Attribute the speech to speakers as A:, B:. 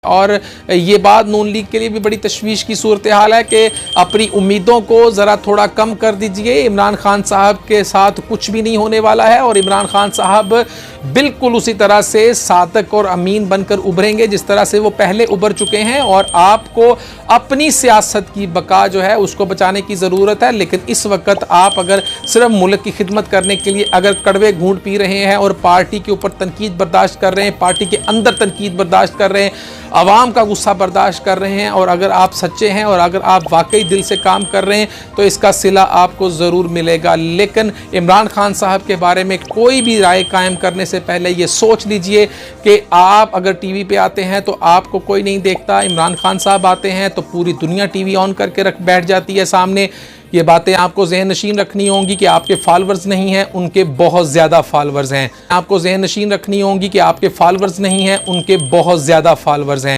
A: और ये बात नून लीग के लिए भी बड़ी तशवीश की सूरत हाल है कि अपनी उम्मीदों को ज़रा थोड़ा कम कर दीजिए। इमरान खान साहब के साथ कुछ भी नहीं होने वाला है और इमरान खान साहब बिल्कुल उसी तरह से सादक और अमीन बनकर उभरेंगे जिस तरह से वो पहले उभर चुके हैं। और आपको अपनी सियासत की बका जो है उसको बचाने की ज़रूरत है, लेकिन इस वक्त आप अगर सिर्फ मुल्क की खिदमत करने के लिए अगर कड़वे घूंट पी रहे हैं और पार्टी के ऊपर तनकीद बर्दाश्त कर रहे हैं, पार्टी के अंदर तनकीद बर्दाश्त कर रहे हैं, आवाम का गुस्सा बर्दाश्त कर रहे हैं, और अगर आप सच्चे हैं और अगर आप वाकई दिल से काम कर रहे हैं तो इसका सिला आपको ज़रूर मिलेगा। लेकिन इमरान खान साहब के बारे में कोई भी राय कायम करने से पहले ये सोच लीजिए कि आप अगर टीवी पे आते हैं तो आपको कोई नहीं देखता, इमरान खान साहब आते हैं तो पूरी दुनिया टीवी ऑन करके बैठ जाती है सामने। ये बातें आपको ज़हन नशीन रखनी होंगी कि आपके फॉलोअर्स नहीं हैं, उनके बहुत ज़्यादा फॉलोअर्स हैं। आपको ज़हन नशीन रखनी होंगी कि आपके फॉलोअर्स नहीं हैं, उनके बहुत ज़्यादा फॉलोअर्स हैं।